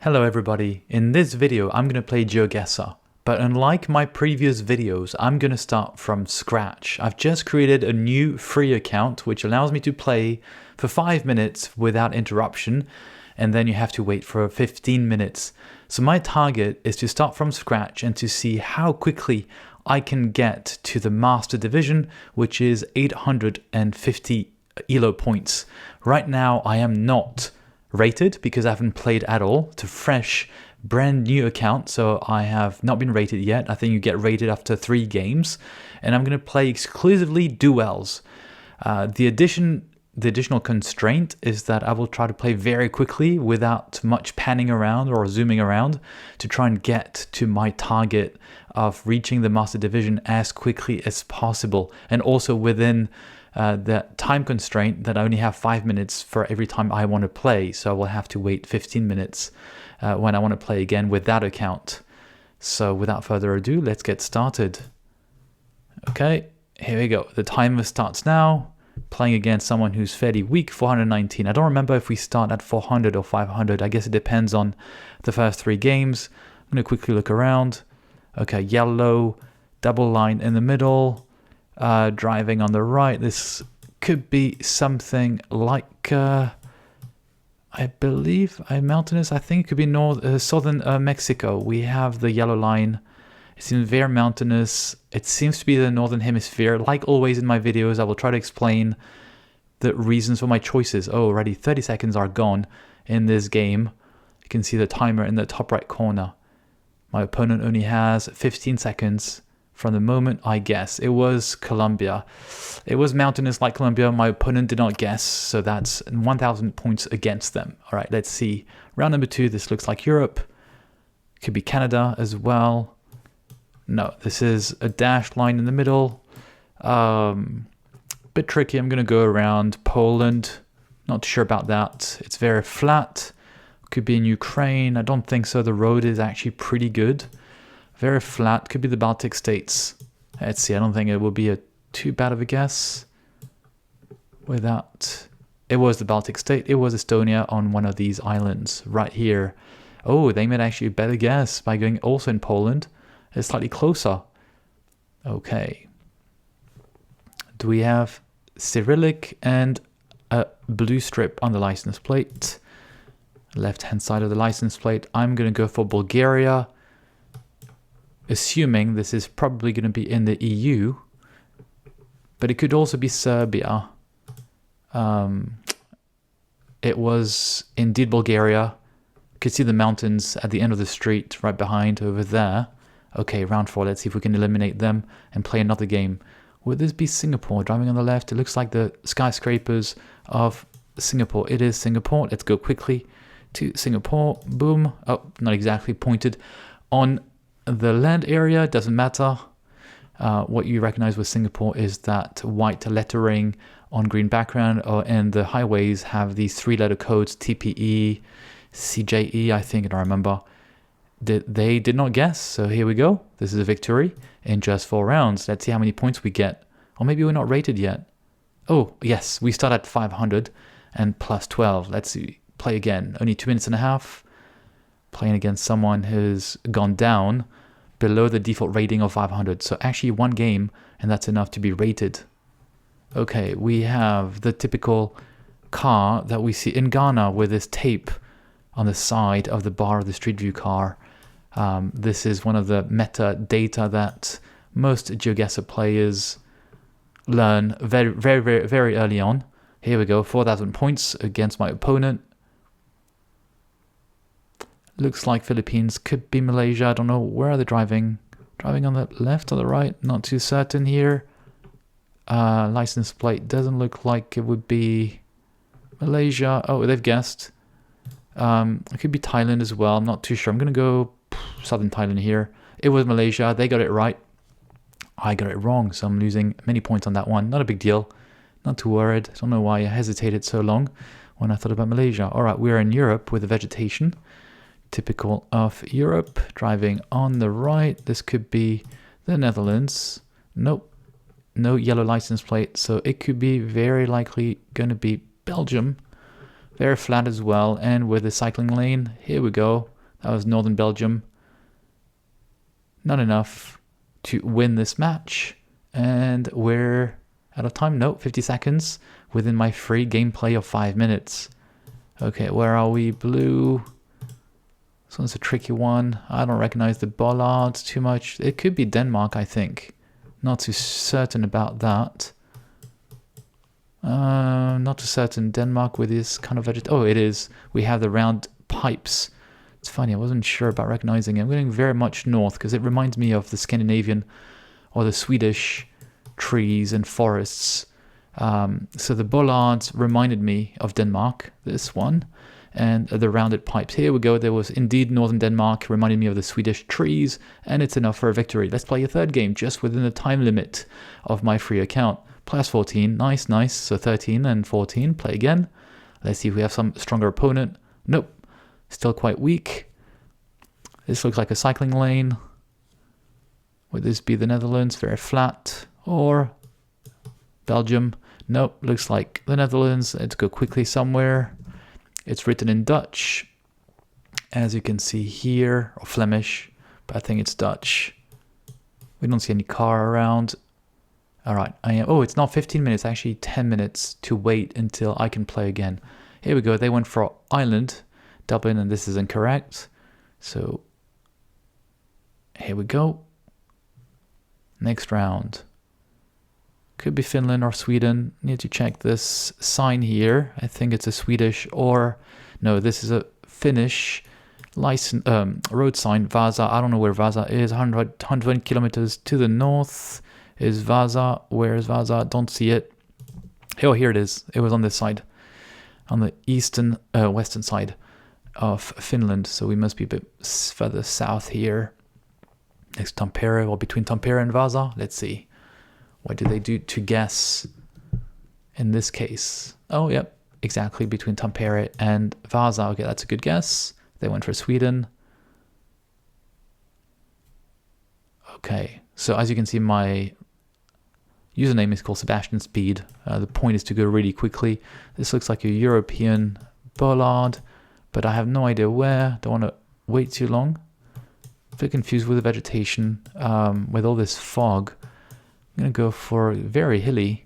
Hello everybody, in this video I'm going to play GeoGuessr, but unlike my previous videos I'm going to start from scratch. I've just created a new free account which allows me to play for 5 minutes without interruption, and then you have to wait for 15 minutes. So my target is to start from scratch and to see how quickly I can get to the Master Division, which is 850 ELO points. Right now I am not rated because I haven't played at all. It's a fresh, brand new account, so I have not been rated yet. I think you get rated after 3 games, and I'm going to play exclusively duels. The additional constraint is that I will try to play very quickly without much panning around or zooming around to try and get to my target of reaching the Master Division as quickly as possible, and also within the time constraint that I only have 5 minutes for every time I want to play, so I will have to wait 15 minutes when I want to play again with that account. So without further ado, let's get started. Okay, here we go. The timer starts now. Playing against someone who's fairly weak, 419. I don't remember if we start at 400 or 500. I guess it depends on the first 3 games. I'm going to quickly look around. Okay, yellow, double line in the middle. Driving on the right. This could be something like I believe mountainous. I think it could be southern Mexico. We have the yellow line. It seems very mountainous. It seems to be the northern hemisphere. Like always in my videos, I will try to explain the reasons for my choices. Oh, already 30 seconds are gone in this game. You can see the timer in the top right corner. My opponent only has 15 seconds. From the moment I guess. It was Colombia. It was mountainous like Colombia. My opponent did not guess, so that's 1,000 points against them. All right, let's see. Round number 2, this looks like Europe. Could be Canada as well. No, this is a dashed line in the middle. Bit tricky. I'm going to go around Poland. Not too sure about that. It's very flat. Could be in Ukraine. I don't think so. The road is actually pretty good. Very flat. Could be the Baltic states. Let's see. I don't think it will be too bad of a guess. Without, it was the Baltic state. It was Estonia on one of these islands right here. Oh, they made actually a better guess by going also in Poland. It's slightly closer. Okay. Do we have Cyrillic and a blue strip on the license plate? Left hand side of the license plate. I'm going to go for Bulgaria. Assuming this is probably going to be in the EU, but it could also be Serbia. It was indeed Bulgaria. You can see the mountains at the end of the street right behind over there. Okay, round 4. Let's see if we can eliminate them and play another game. Would this be Singapore? Driving on the left, it looks like the skyscrapers of Singapore. It is Singapore. Let's go quickly to Singapore. Boom. Oh, not exactly pointed on the land area. Doesn't matter. What you recognize with Singapore is that white lettering on green background, and the highways have these 3-letter codes, TPE, CJE, I think, I don't remember. They did not guess, so here we go. This is a victory in just 4 rounds. Let's see how many points we get. Or maybe we're not rated yet. Oh, yes, we start at 500 and plus 12. Let's see, play again. Only 2 minutes and a half. Playing against someone who's gone down below the default rating of 500. So actually 1 game, and that's enough to be rated. Okay, we have the typical car that we see in Ghana with this tape on the side of the bar of the Street View car. This is one of the metadata that most GeoGuessr players learn very, very, very, very early on. Here we go, 4,000 points against my opponent. Looks like Philippines, could be Malaysia. I don't know. Where are they driving? Driving on the left or the right? Not too certain here. License plate doesn't look like it would be Malaysia. Oh, they've guessed. It could be Thailand as well. I'm not too sure. I'm going to go southern Thailand here. It was Malaysia. They got it right. I got it wrong, so I'm losing many points on that one. Not a big deal. Not too worried. I don't know why I hesitated so long when I thought about Malaysia. All right, we're in Europe with the vegetation. Typical of Europe. Driving on the right. This could be the Netherlands. Nope. No yellow license plate, so it could be very likely going to be Belgium. Very flat as well, and with the cycling lane, here we go. That was Northern Belgium. Not enough to win this match. And we're out of time. No, 50 seconds within my free gameplay of 5 minutes. Okay, where are we? Blue. This one's a tricky one. I don't recognize the bollards too much. It could be Denmark, I think. Not too certain about that. Not too certain. Denmark with this kind of vegetation. Oh, it is. We have the round pipes. It's funny, I wasn't sure about recognizing it. I'm going very much north because it reminds me of the Scandinavian or the Swedish trees and forests. So the bollards reminded me of Denmark, this one, and the rounded pipes. Here we go. There was indeed northern Denmark, reminding me of the Swedish trees, and it's enough for a victory. Let's play a third game just within the time limit of my free account. Plus 14, nice, nice. So 13 and 14, play again. Let's see if we have some stronger opponent. Nope. Still quite weak. This looks like a cycling lane. Would this be the Netherlands? Very flat. Or Belgium? Nope, looks like the Netherlands. Let's go quickly somewhere. It's written in Dutch, as you can see here, or Flemish, but I think it's Dutch. We don't see any car around. All right, oh, it's not 15 minutes, actually 10 minutes to wait until I can play again. Here we go. They went for Ireland. Dublin, and this is incorrect. So here we go. Next round. Could be Finland or Sweden. Need to check this sign here. I think it's a Swedish or no, this is a Finnish license road sign. Vasa. I don't know where Vasa is. 120 kilometers to the north is Vasa. Where is Vasa? Don't see it. Oh, here it is. It was on this side, on the eastern western side of Finland, so we must be a bit further south here. Next Tampere, or between Tampere and Vasa. Let's see. What do they do to guess in this case? Oh, yep, exactly between Tampere and Vasa. Okay, that's a good guess. They went for Sweden. Okay, so as you can see, my username is called Sebastian Speed. The point is to go really quickly. This looks like a European bollard, but I have no idea where. Don't want to wait too long. A bit confused with the vegetation, with all this fog. I'm going to go for very hilly.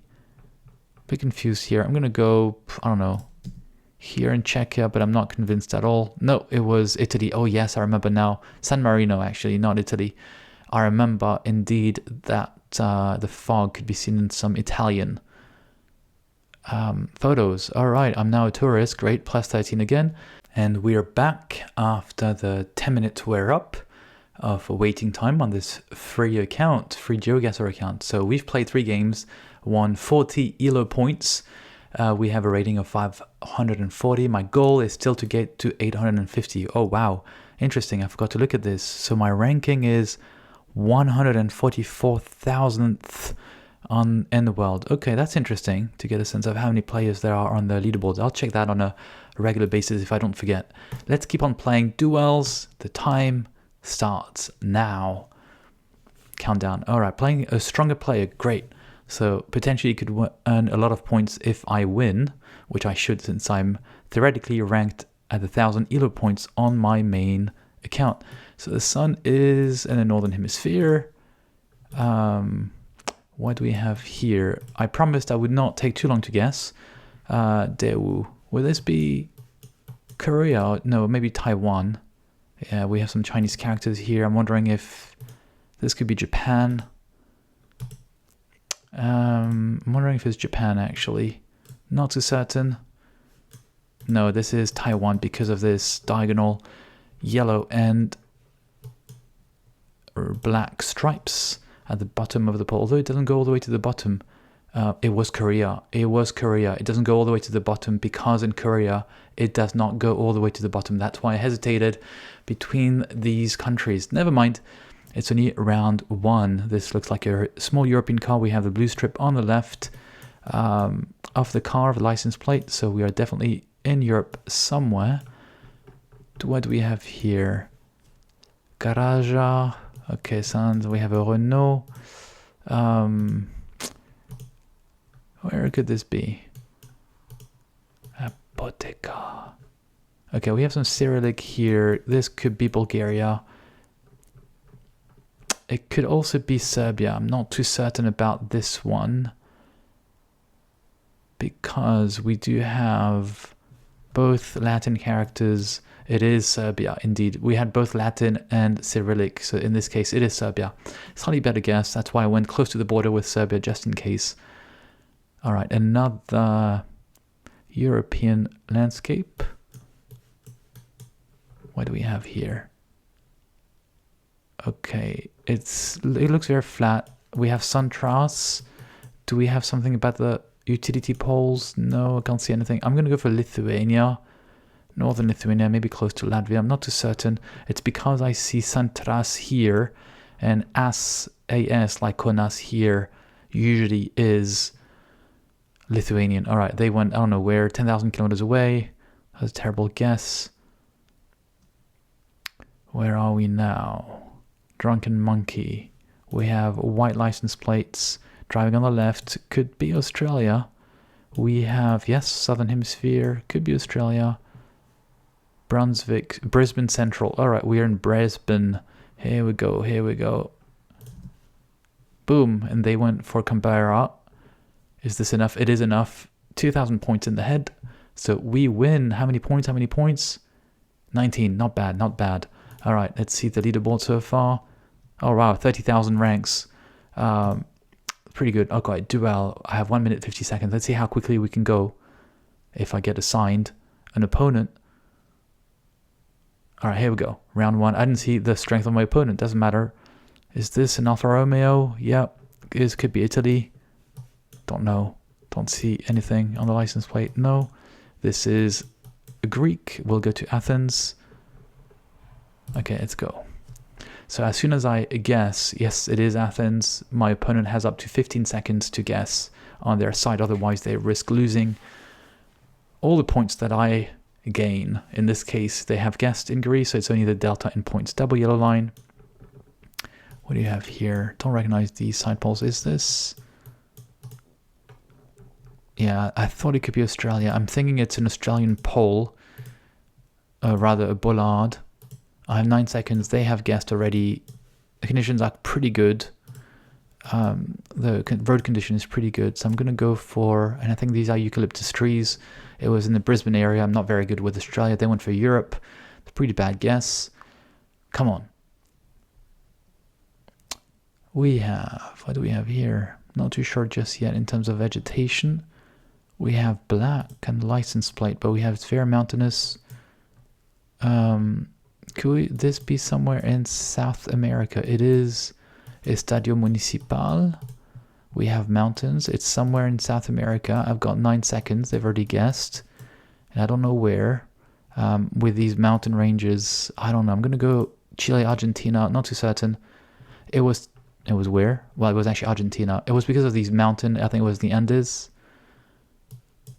A bit confused here. I'm going to go, I don't know, here in Czechia, but I'm not convinced at all. No, it was Italy. Oh yes, I remember now. San Marino, actually, not Italy. I remember indeed that the fog could be seen in some Italian photos. All right, I'm now a tourist. Great, plus 13 again. And we're back after the 10-minute wear up of waiting time on this free account, free GeoGuessr account. So we've played 3 games, won 40 ELO points. We have a rating of 540. My goal is still to get to 850. Oh, wow. Interesting. I forgot to look at this. So my ranking is 144,000th in the world. Okay, that's interesting to get a sense of how many players there are on the leaderboards. I'll check that on a regular basis if I don't forget. Let's keep on playing duels. The time starts now. Countdown. All right, playing a stronger player. Great. So potentially you could earn a lot of points if I win, which I should since I'm theoretically ranked at 1,000 ELO points on my main account. So the sun is in the northern hemisphere. What do we have here? I promised I would not take too long to guess. Daewoo. Will this be Korea? No, maybe Taiwan. Yeah, we have some Chinese characters here. I'm wondering if this could be Japan. I'm wondering if it's Japan, actually. Not too certain. No, this is Taiwan because of this diagonal yellow and black stripes at the bottom of the pole. Although it doesn't go all the way to the bottom. It was Korea. It was Korea. It doesn't go all the way to the bottom because in Korea it does not go all the way to the bottom. That's why I hesitated between these countries. Never mind. It's only round 1. This looks like a small European car. We have the blue strip on the left of the car, the license plate. So we are definitely in Europe somewhere. What do we have here? Garage. Okay, sounds. We have a Renault. Where could this be? Apoteca. Okay, we have some Cyrillic here. This could be Bulgaria. It could also be Serbia. I'm not too certain about this one, because we do have both Latin characters. It is Serbia, indeed. We had both Latin and Cyrillic, so in this case, it is Serbia. Slightly better guess. That's why I went close to the border with Serbia, just in case. All right, another European landscape. What do we have here? Okay, it looks very flat. We have Suntras. Do we have something about the utility poles? No, I can't see anything. I'm going to go for Lithuania. Northern Lithuania, maybe close to Latvia. I'm not too certain. It's because I see Santras here and AS, like Konas here, usually is Lithuanian. All right, they went, I don't know where, 10,000 kilometers away. That's a terrible guess. Where are we now? Drunken Monkey. We have white license plates. Driving on the left. Could be Australia. We have, yes, Southern Hemisphere. Could be Australia. Brunswick. Brisbane Central. Alright, we are in Brisbane. Here we go. Here we go. Boom. And they went for Canberra. Is this enough? It is enough. 2,000 points in the head. So we win. How many points? How many points? 19. Not bad. Not bad. All right, let's see the leaderboard so far. Oh, wow, 30,000 ranks. Pretty good. Okay, Duel. I have 1 minute 50 seconds. Let's see how quickly we can go if I get assigned an opponent. All right, here we go. Round 1. I didn't see the strength of my opponent. Doesn't matter. Is this an Alfa Romeo? Yep. This could be Italy. Don't know. Don't see anything on the license plate. No. This is a Greek. We'll go to Athens. Okay, let's go. So as soon as I guess, yes, it is Athens, my opponent has up to 15 seconds to guess on their side. Otherwise, they risk losing all the points that I gain. In this case, they have guessed in Greece, so it's only the delta in points. Double yellow line. What do you have here? Don't recognize these side poles. Is this? Yeah, I thought it could be Australia. I'm thinking it's an Australian pole, rather a bollard. I have 9 seconds. They have guessed already. The conditions are pretty good. The road condition is pretty good. So I'm going to go for, and I think these are eucalyptus trees. It was in the Brisbane area. I'm not very good with Australia. They went for Europe. It's a pretty bad guess. Come on. We have, what do we have here? Not too sure just yet in terms of vegetation. We have black and license plate, but we have, it's very mountainous. Could this be somewhere in South America? It is Estadio Municipal. We have mountains. It's somewhere in South America. I've got 9 seconds. They've already guessed. And I don't know where. With these mountain ranges, I don't know. I'm going to go Chile, Argentina. Not too certain. It was where? Well, it was actually Argentina. It was because of these mountain. I think it was the Andes.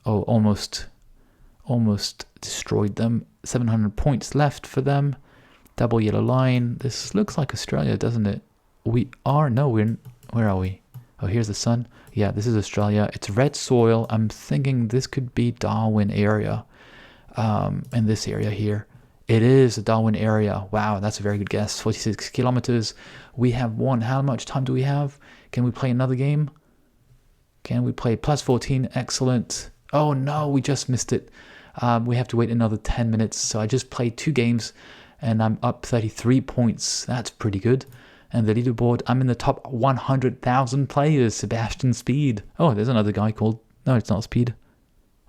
Oh, almost destroyed them. 700 points left for them. Double yellow line. This looks like Australia, doesn't it? We are, no, we're in, where are we? Oh, here's the sun. Yeah, this is Australia. It's red soil. I'm thinking this could be Darwin area. In this area here. It is a Darwin area. Wow, that's a very good guess. 46 kilometers. We have won. How much time do we have? Can we play another game? Can we play plus 14? Excellent. Oh no, we just missed it. We have to wait another 10 minutes. So I just played 2 games and I'm up 33 points. That's pretty good. And the leaderboard, I'm in the top 100,000 players. Sebastian Speed. Oh, there's another guy called, no, it's not Speed.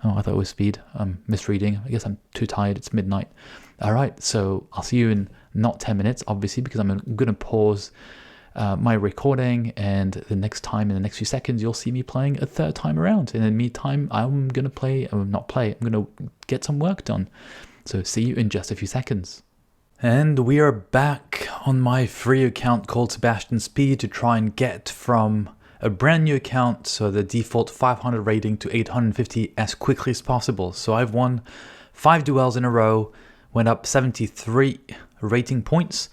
Oh, I thought it was Speed. I'm misreading. I guess I'm too tired. It's midnight. All right, so I'll see you in not 10 minutes, obviously, because I'm going to pause my recording, and the next time, in the next few seconds, you'll see me playing a third time around. In the meantime, I'm going to play, I'm going to get some work done. So see you in just a few seconds. And we are back on my free account called Sebastian Speed to try and get from a brand new account, so the default 500 rating, to 850 as quickly as possible. So I've won 5 duels in a row, went up 73 rating points.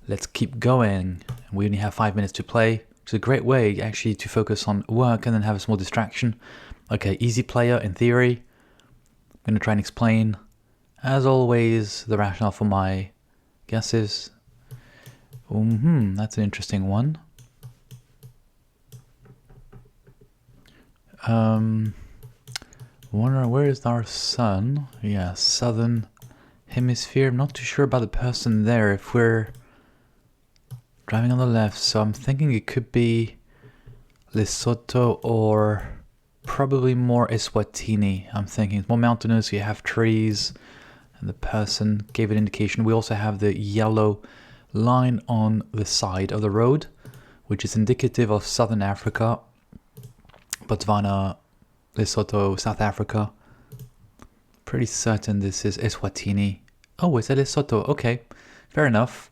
Let's keep going. We only have 5 minutes to play. It's a great way actually to focus on work and then have a small distraction. Okay, easy player in theory. I'm going to try and explain. As always, the rationale for my guesses. That's an interesting one. Wonder where is our sun? Yeah, southern hemisphere. I'm not too sure about the person there if we're driving on the left, so I'm thinking it could be Lesotho or probably more Eswatini. I'm thinking it's more mountainous, you have trees, and the person gave an indication. We also have the yellow line on the side of the road, which is indicative of Southern Africa, Botswana, Lesotho, South Africa. Pretty certain this is Eswatini. Oh, is that Lesotho? Okay, fair enough.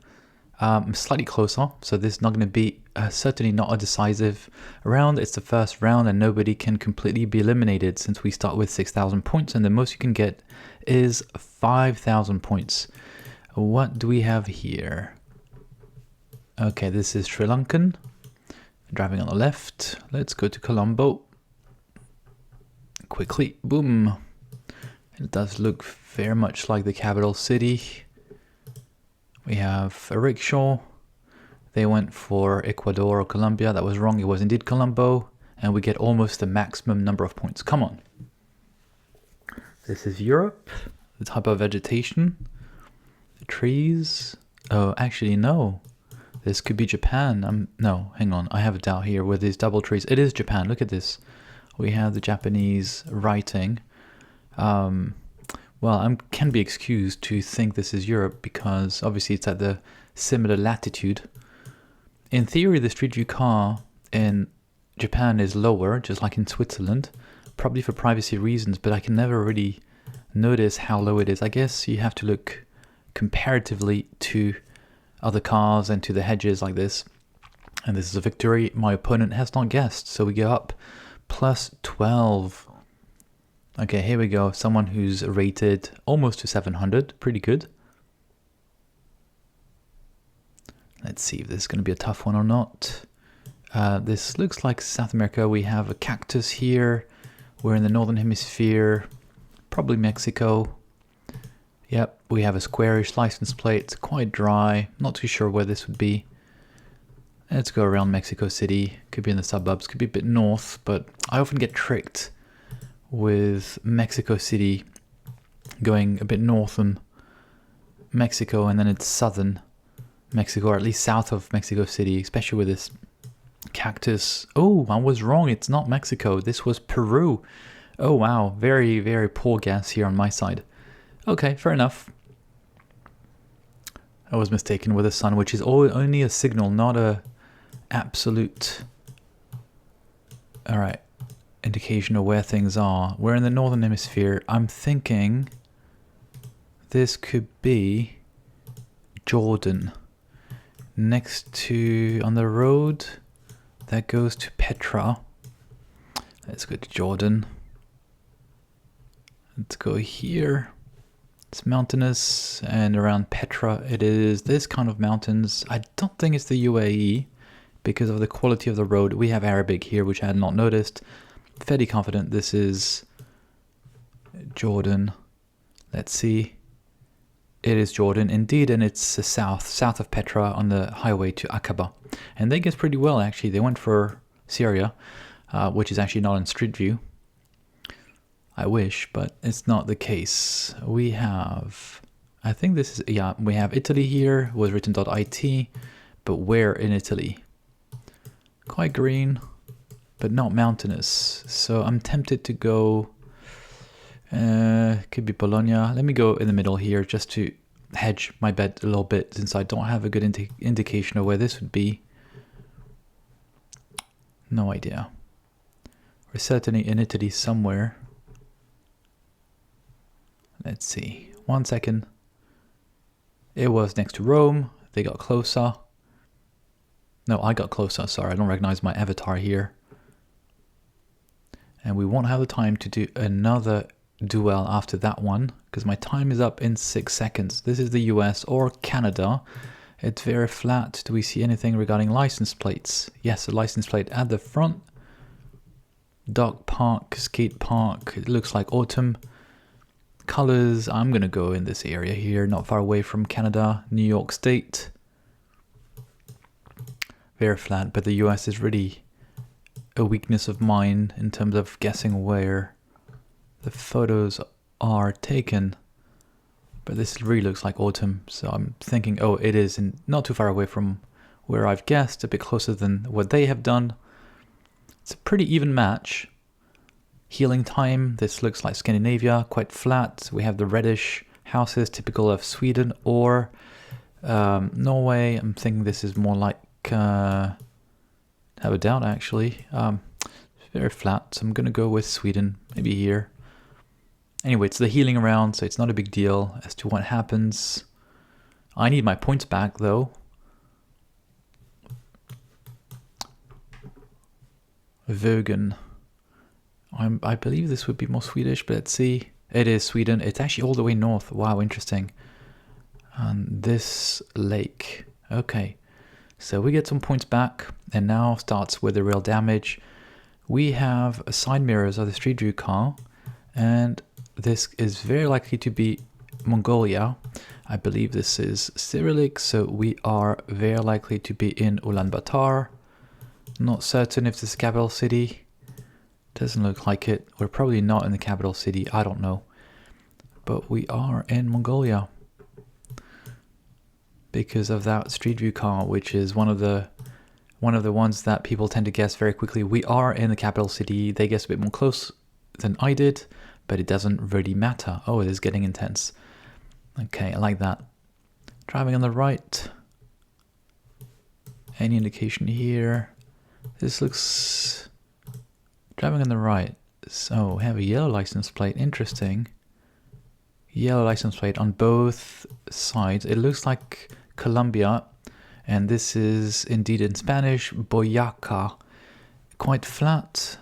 Slightly closer, so this is not going to be certainly not a decisive round. It's the first round and nobody can completely be eliminated since we start with 6,000 points and the most you can get is 5,000 points. What do we have here? Okay, this is Sri Lankan. Driving on the left. Let's go to Colombo. Quickly, boom. It does look very much like the capital city. We have a rickshaw. They went for Ecuador or Colombia. That was wrong. It was indeed Colombo. And we get almost the maximum number of points. Come on. This is Europe. The type of vegetation. The trees. Oh, actually, no. This could be Japan. No, hang on. I have a doubt here with these double trees. It is Japan. Look at this. We have the Japanese writing. Well, I can be excused to think this is Europe because obviously it's at the similar latitude. In theory, the street view car in Japan is lower, just like in Switzerland, probably for privacy reasons, but I can never really notice how low it is. I guess you have to look comparatively to other cars and to the hedges like this. And this is a victory my opponent has not guessed, so we go up plus 12. Okay, here we go. Someone who's rated almost to 700. Pretty good. Let's see if this is going to be a tough one or not. This looks like South America. We have a cactus here. We're in the northern hemisphere. Probably Mexico. Yep, we have a squarish license plate. Quite dry. Not too sure where this would be. Let's go around Mexico City. Could be in the suburbs. Could be a bit north. But I often get tricked with Mexico City going a bit north from Mexico and then it's southern Mexico, or at least south of Mexico City, especially with this cactus. Oh, I was wrong. It's not Mexico. This was Peru. Oh, wow. Very, very poor guess here on my side. Okay, fair enough. I was mistaken with the sun, which is only a signal, not a absolute. All right. Indication of where things are. We're in the northern hemisphere. I'm thinking this could be Jordan. Next to, on the road that goes to Petra. Let's go to Jordan. Let's go here. It's mountainous, and around Petra it is this kind of mountains. I don't think it's the UAE because of the quality of the road. We have Arabic here, which I had not noticed. Fairly confident this is Jordan. Let's see. It is Jordan indeed, and it's south of Petra on the highway to Aqaba. And they guess pretty well actually. They went for Syria, which is actually not in Street View. I wish, but it's not the case. We have, I think this is, yeah, we have Italy here, was written .it, but where in Italy? Quite green, but not mountainous. So I'm tempted to go, could be Bologna. Let me go in the middle here just to hedge my bet a little bit since I don't have a good indication of where this would be. No idea. We're certainly in Italy somewhere. Let's see. 1 second. It was next to Rome. They got closer. No, I got closer. Sorry, I don't recognize my avatar here. And we won't have the time to do another duel after that one because my time is up in 6 seconds. This is the US or Canada. It's very flat. Do we see anything regarding license plates? Yes, a license plate at the front. Dog park, skate park. It looks like autumn. colors, I'm gonna go in this area here, not far away from Canada, New York State. Very flat, but the US is really a weakness of mine in terms of guessing where the photos are taken. But this really looks like autumn, so I'm thinking, oh, it is not too far away from where I've guessed, a bit closer than what they have done. It's a pretty even match. Healing time, this looks like Scandinavia, quite flat. We have the reddish houses, typical of Sweden or Norway. I'm thinking this is more like, have a doubt actually. Very flat, so I'm gonna go with Sweden, maybe here. Anyway, it's the healing round, so it's not a big deal as to what happens. I need my points back though. Vögen. I believe this would be more Swedish, but let's see. It is Sweden. It's actually all the way north. Wow, interesting. And this lake. Okay, so we get some points back, and now starts with the real damage. We have side mirrors of the street view car, and this is very likely to be Mongolia. I believe this is Cyrillic, so we are very likely to be in Ulaanbaatar. Not certain if this is the capital city. Doesn't look like it. We're probably not in the capital city. I don't know. But we are in Mongolia. Because of that street view car, which is one of the ones that people tend to guess very quickly. We are in the capital city. They guess a bit more close than I did, but it doesn't really matter. Oh, it is getting intense. Okay, I like that. Driving on the right. Any indication here? This looks... Driving on the right. So we have a yellow license plate. Interesting. Yellow license plate on both sides. It looks like Colombia. And this is indeed in Spanish, Boyaca. Quite flat.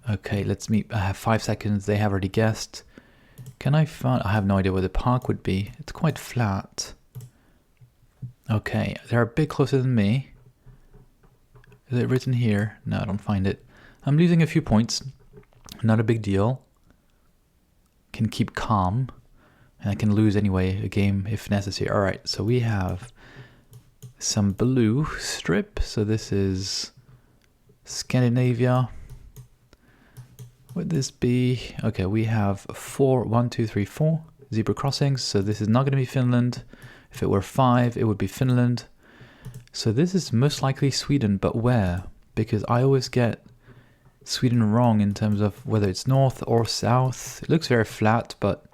Okay, let's meet. I have 5 seconds. They have already guessed. Can I find... I have no idea where the park would be. It's quite flat. Okay, they're a bit closer than me. Is it written here? No, I don't find it. I'm losing a few points. Not a big deal. Can keep calm. And I can lose anyway a game if necessary. Alright, so we have some blue strip. So this is Scandinavia. Would this be... Okay, we have 4 zebra crossings. So this is not going to be Finland. If it were 5, it would be Finland. So this is most likely Sweden, but where? Because I always get Sweden wrong in terms of whether it's north or south. It looks very flat, but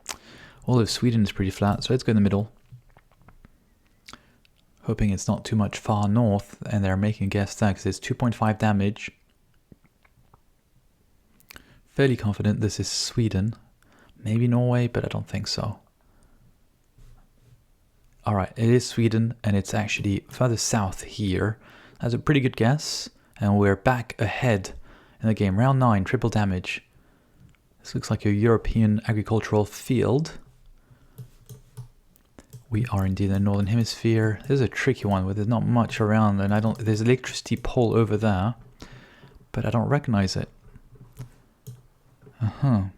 all of Sweden is pretty flat, so let's go in the middle. Hoping it's not too much far north, and they're making a guess there because it's 2.5 damage. Fairly confident this is Sweden. Maybe Norway, but I don't think so. Alright, it is Sweden, and it's actually further south here. That's a pretty good guess, and we're back ahead in the game. Round 9, triple damage. This looks like a European agricultural field. We are indeed in the Northern Hemisphere. This is a tricky one where there's not much around, and there's an electricity pole over there, but I don't recognize it. I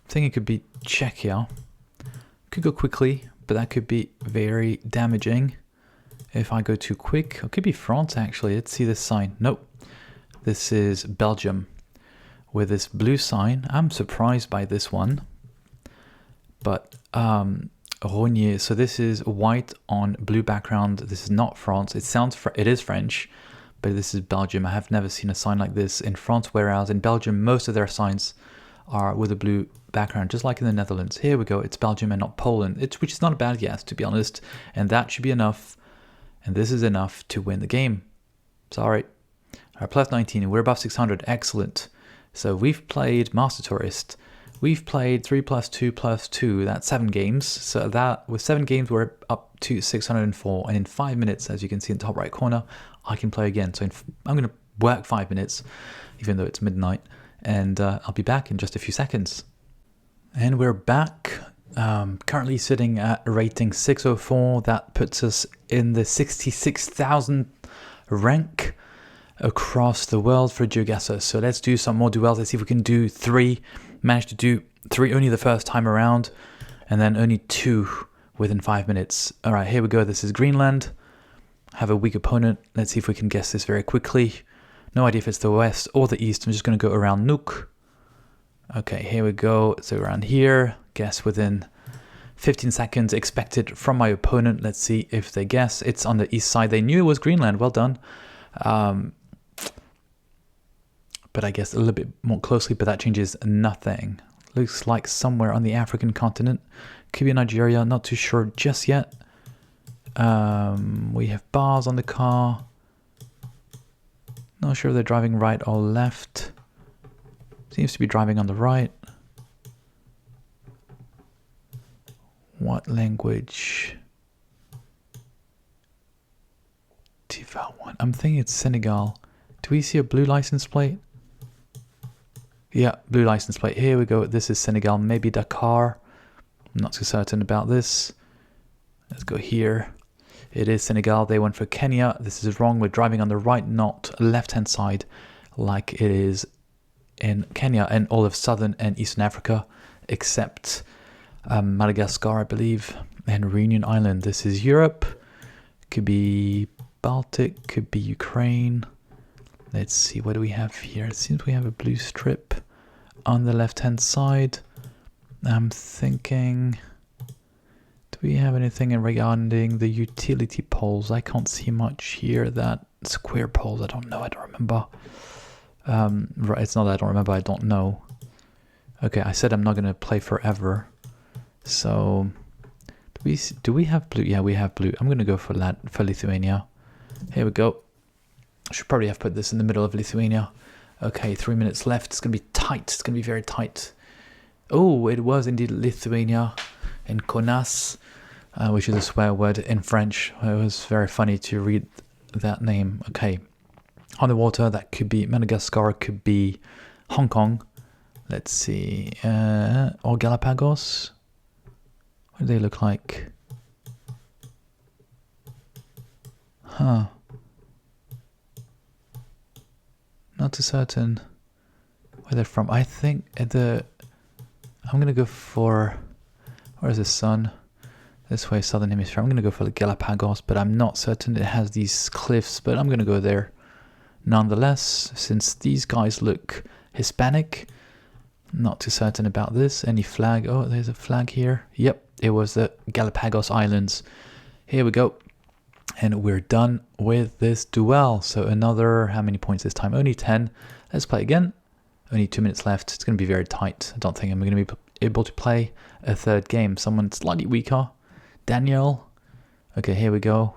think it could be Czechia. Could go quickly, but that could be very damaging if I go too quick. It could be France actually. Let's see this sign. Nope. This is Belgium with this blue sign. I'm surprised by this one. But Rognier, so this is white on blue background. This is not France. It is French, but this is Belgium. I have never seen a sign like this in France, whereas in Belgium most of their signs are with a blue background, just like in the Netherlands. Here we go. It's Belgium and not Poland, which is not a bad guess, to be honest. And that should be enough. And this is enough to win the game. Sorry. Our plus 19, we're above 600. Excellent. So we've played Master Tourist. We've played 3 + 2 + 2. That's 7 games. So that with 7 games, we're up to 604. And in 5 minutes, as you can see in the top right corner, I can play again. So I'm going to work 5 minutes, even though it's midnight. And I'll be back in just a few seconds. And we're back. Currently sitting at rating 604. That puts us in the 66,000 rank across the world for GeoGuessr. So let's do some more duels. Let's see if we can do 3. Manage to do 3 only the first time around, and then only 2 within 5 minutes. All right, here we go. This is Greenland. Have a weak opponent. Let's see if we can guess this very quickly. No idea if it's the west or the east. I'm just going to go around Nuuk. Okay, here we go. So around here, guess within 15 seconds expected from my opponent. Let's see if they guess. It's on the east side. They knew it was Greenland. Well done. But I guess a little bit more closely, but that changes nothing. Looks like somewhere on the African continent. Could be Nigeria, not too sure just yet. We have bars on the car. Not sure if they're driving right or left. Seems to be driving on the right. What language? TV1. I'm thinking it's Senegal. Do we see a blue license plate? Yeah, blue license plate. Here we go. This is Senegal, maybe Dakar. I'm not too certain about this. Let's go here. It is Senegal. They went for Kenya. This is wrong. We're driving on the right, not left-hand side, like it is in Kenya and all of southern and eastern Africa, except Madagascar, I believe, and Reunion Island. This is Europe. Could be Baltic. Could be Ukraine. Let's see. What do we have here? It seems we have a blue strip on the left-hand side. I'm thinking, do we have anything regarding the utility poles? I can't see much here. That square poles, I don't know. I don't remember. Right, it's not that I don't remember. I don't know. Okay, I said I'm not going to play forever. So, do we have blue? Yeah, we have blue. I'm going to go for Lithuania. Here we go. I should probably have put this in the middle of Lithuania. Okay, 3 minutes left. It's going to be tight. It's going to be very tight. Oh, it was indeed Lithuania and Kaunas, which is a swear word in French. It was very funny to read that name. Okay, on the water, that could be Madagascar, could be Hong Kong. Let's see. Or Galapagos. What do they look like? Huh. Not too certain where they're from. I think I'm gonna go for, where's the sun? This way, southern hemisphere. I'm gonna go for the Galapagos, but I'm not certain. It has these cliffs, but I'm gonna go there nonetheless, since these guys look Hispanic. Not too certain about this. Any flag? Oh, there's a flag here. Yep, it was the Galapagos Islands. Here we go. And we're done with this duel. So another, how many points this time? Only 10. Let's play again. Only 2 minutes left. It's going to be very tight. I don't think I'm going to be able to play a third game. Someone slightly weaker. Daniel. Okay, here we go.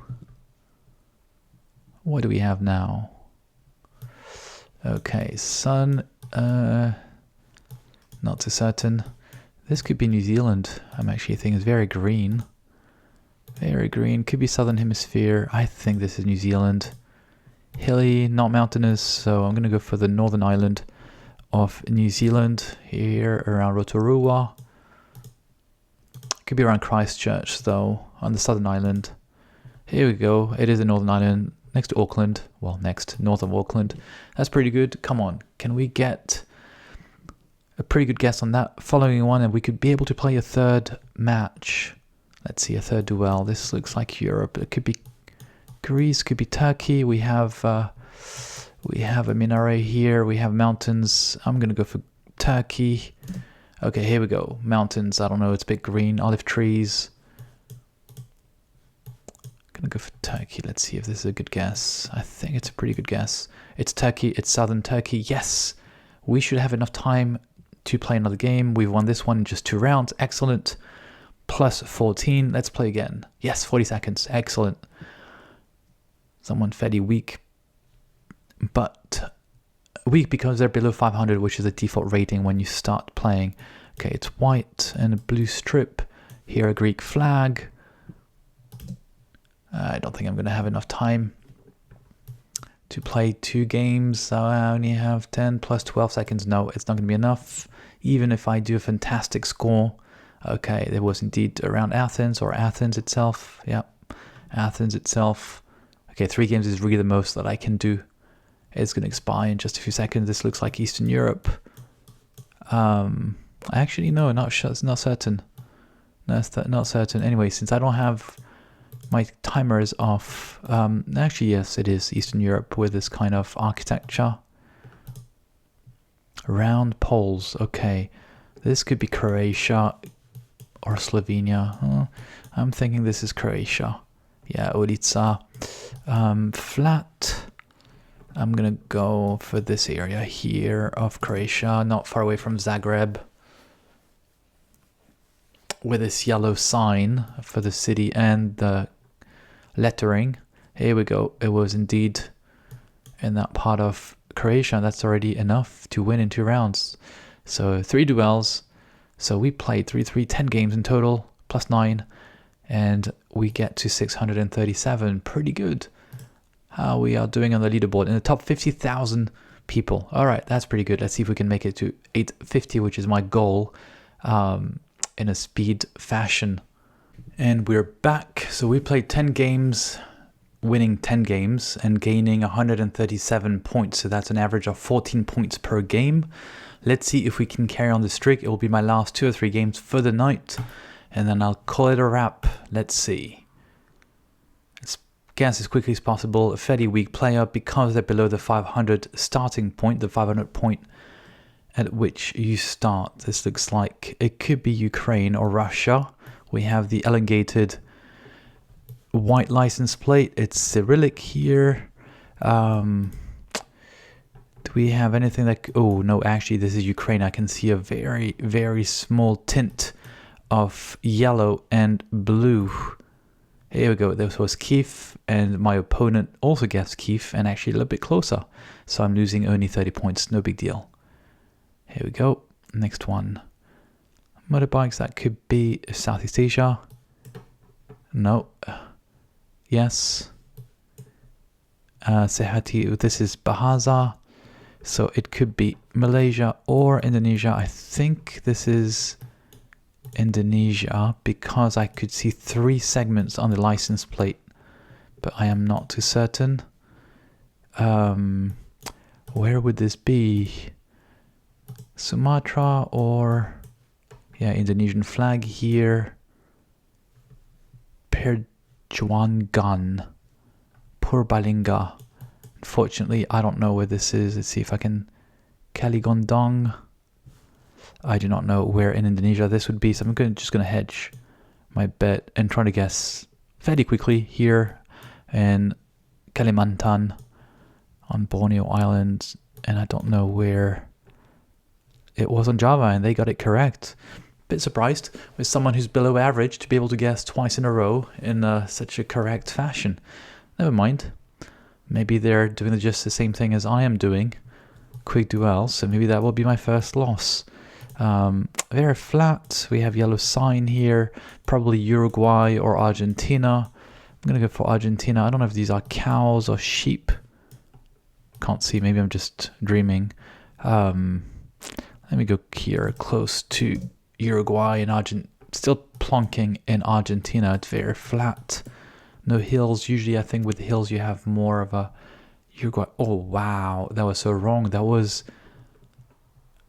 What do we have now? Okay, sun. Not too certain. This could be New Zealand. I'm actually thinking it's very green. Very green. Could be southern hemisphere. I think this is New Zealand. Hilly, not mountainous, so I'm going to go for the northern island of New Zealand. Here around Rotorua. Could be around Christchurch though, on the southern island. Here we go. It is the northern island next to Auckland. Well, north of Auckland. That's pretty good. Come on. Can we get a pretty good guess on that following one, and we could be able to play a third match? Let's see, a third duel. This looks like Europe. It could be Greece, could be Turkey. We have a minaret here. We have mountains. I'm gonna go for Turkey. Okay, here we go. Mountains. I don't know. It's a bit green. Olive trees. Gonna go for Turkey. Let's see if this is a good guess. I think it's a pretty good guess. It's Turkey. It's southern Turkey. Yes, we should have enough time to play another game. We've won this one in just 2 rounds. Excellent. Plus 14. Let's play again. Yes, 40 seconds. Excellent. Someone fairly weak. But weak because they're below 500, which is the default rating when you start playing. Okay, it's white and a blue strip. Here a Greek flag. I don't think I'm going to have enough time to play 2 games. So I only have 10 plus 12 seconds. No, it's not going to be enough. Even if I do a fantastic score. Okay, there was indeed around Athens or Athens itself. Yep, Athens itself. Okay, 3 games is really the most that I can do. It's going to expire in just a few seconds. This looks like Eastern Europe. Actually, no, not certain. No, not certain. Anyway, since I don't have my timer is off. Actually, yes, it is Eastern Europe with this kind of architecture. Round poles. Okay, this could be Croatia or Slovenia. I'm thinking this is Croatia. Yeah, Ulica. Flat. I'm gonna go for this area here of Croatia, not far away from Zagreb, with this yellow sign for the city and the lettering. Here we go. It was indeed in that part of Croatia. That's already enough to win in 2 rounds. So 3 duels. So we played 10 games in total, plus 9, and we get to 637. Pretty good. How we are doing on the leaderboard in the top 50,000 people. All right, that's pretty good. Let's see if we can make it to 850, which is my goal, in a speed fashion. And we're back. So we played 10 games, winning 10 games and gaining 137 points. So that's an average of 14 points per game. Let's see if we can carry on the streak. It will be my last 2 or 3 games for the night, and then I'll call it a wrap. Let's see. Let's guess as quickly as possible. A fairly weak player because they're below the 500 starting point, the 500 point at which you start. This looks like it could be Ukraine or Russia. We have the elongated white license plate. It's Cyrillic here. Do we have anything that... Oh, no, actually, this is Ukraine. I can see a very, very small tint of yellow and blue. Here we go. This was Kiev, and my opponent also guessed Kiev, and actually a little bit closer. So I'm losing only 30 points. No big deal. Here we go. Next one. Motorbikes, that could be Southeast Asia. No. Yes. Sehati, this is Bahasa. So it could be Malaysia or Indonesia. I think this is Indonesia because I could see 3 segments on the license plate, but I am not too certain. Where would this be? Sumatra or... Yeah, Indonesian flag here. Perjuangan. Purbalingga. Unfortunately, I don't know where this is. Let's see if I can... Kaligondong. I do not know where in Indonesia this would be, so I'm just going to hedge my bet and try to guess fairly quickly here in Kalimantan on Borneo Island, and I don't know where it was on Java, and they got it correct. Bit surprised with someone who's below average to be able to guess twice in a row in such a correct fashion. Never mind. Maybe they're doing just the same thing as I am doing. Quick duel, so maybe that will be my first loss. Very flat. We have yellow sign here. Probably Uruguay or Argentina. I'm going to go for Argentina. I don't know if these are cows or sheep. Can't see. Maybe I'm just dreaming. Let me go here close to Uruguay and Argentina. Still plonking in Argentina. It's very flat. No hills. Usually I think with hills you have more of a Uruguay. Oh wow, that was so wrong. That was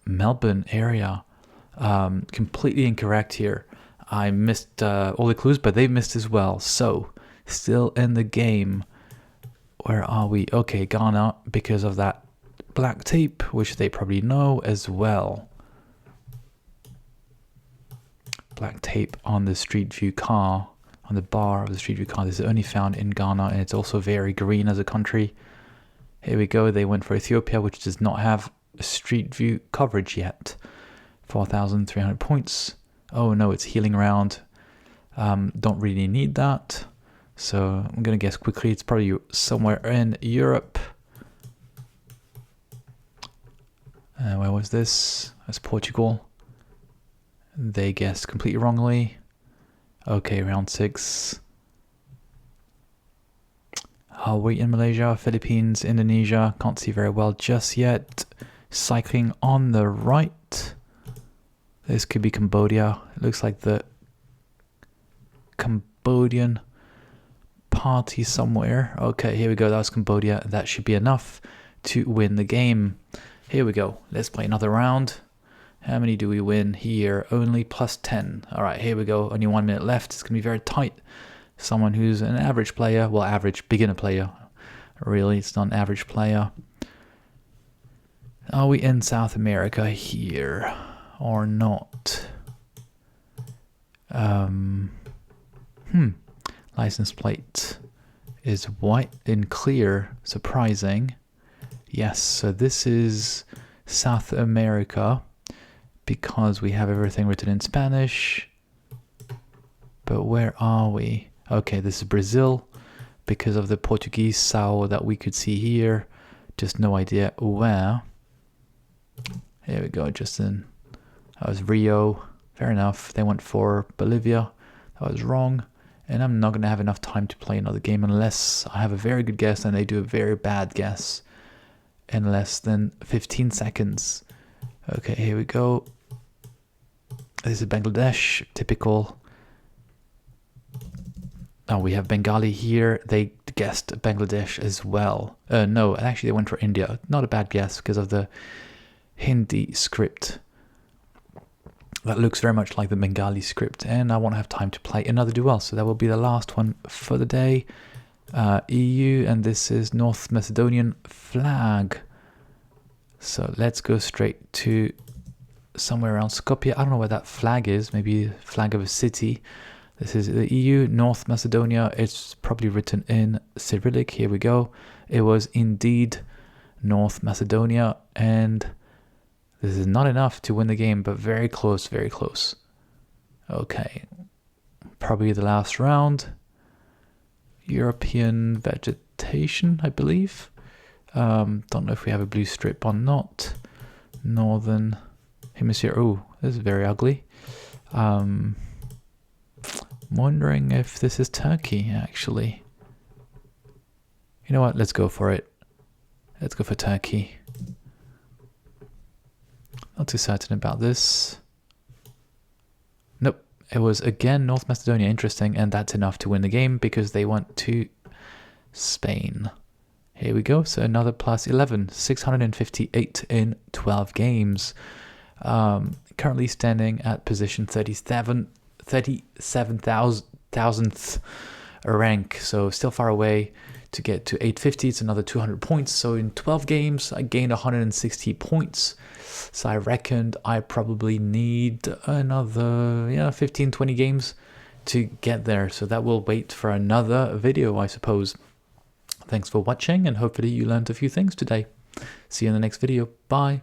Melbourne area. Completely incorrect here. I missed all the clues, but they missed as well. So still in the game. Where are we? Okay, Ghana, because of that black tape, which they probably know as well. Black tape on the Street View car, on the bar of the Street View car. This is only found in Ghana, and it's also very green as a country. Here we go. They went for Ethiopia, which does not have a Street View coverage yet. 4,300 points. Oh no, it's healing round. Don't really need that. So I'm going to guess quickly. It's probably somewhere in Europe. Where was this? That's Portugal. They guessed completely wrongly. Okay, round 6. Are we in Malaysia, Philippines, Indonesia? Can't see very well just yet. Cycling on the right. This could be Cambodia. It looks like the Cambodian party somewhere. Okay, here we go. That was Cambodia. That should be enough to win the game. Here we go. Let's play another round. How many do we win here? Only +10. All right, here we go. Only 1 minute left. It's going to be very tight. Someone who's an average player, well, average beginner player. Really, it's not an average player. Are we in South America here or not? License plate is white and clear. Surprising. Yes, so this is South America because we have everything written in Spanish. But where are we? Okay, this is Brazil because of the Portuguese Sao that we could see here. Just no idea where. Here we go, Justin. That was Rio. Fair enough. They went for Bolivia. That was wrong. And I'm not going to have enough time to play another game unless I have a very good guess and they do a very bad guess in less than 15 seconds. Okay, here we go. This is Bangladesh. Typical. Oh, we have Bengali here. They guessed Bangladesh as well. No, actually they went for India. Not a bad guess because of the Hindi script. That looks very much like the Bengali script, and I won't have time to play another duel, so that will be the last one for the day. EU, and this is North Macedonian flag. So let's go straight to somewhere around Skopje. I don't know where that flag is, maybe flag of a city. This is the EU, North Macedonia. It's probably written in Cyrillic. Here we go. It was indeed North Macedonia, and this is not enough to win the game, but very close, very close. Okay, probably the last round. European vegetation, I believe. Don't know if we have a blue strip or not. Northern Hemisphere. Oh, this is very ugly. Wondering if this is Turkey, actually. You know what? Let's go for it. Let's go for Turkey. Not too certain about this. Nope, it was again North Macedonia. Interesting, and that's enough to win the game because they went to Spain. Here we go, so another +11, 658 in 12 games. Currently standing at position 37,000th rank, so still far away to get to 850. It's another 200 points. So in 12 games, I gained 160 points. So I reckoned I probably need another 15, 20 games to get there. So that will wait for another video, I suppose. Thanks for watching, and hopefully you learned a few things today. See you in the next video. Bye.